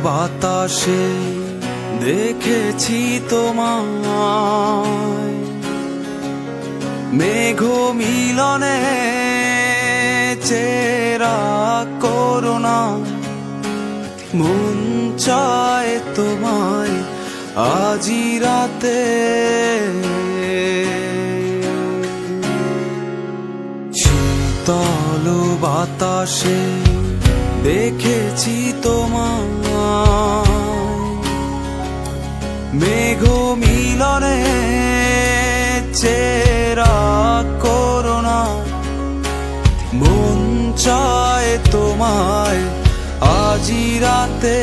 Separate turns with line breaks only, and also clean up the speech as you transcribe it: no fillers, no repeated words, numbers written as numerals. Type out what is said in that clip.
বাতাসে দেখেছি তোমায়, মেঘ মিলনে চেরা করুণা, মন চায় তোমায় আজি রাতে। শীতল বাতাসে দেখেছি তোমায়, মেঘ মিলনে চেরা করুণা, মন চায় তোমায় আজি রাতে।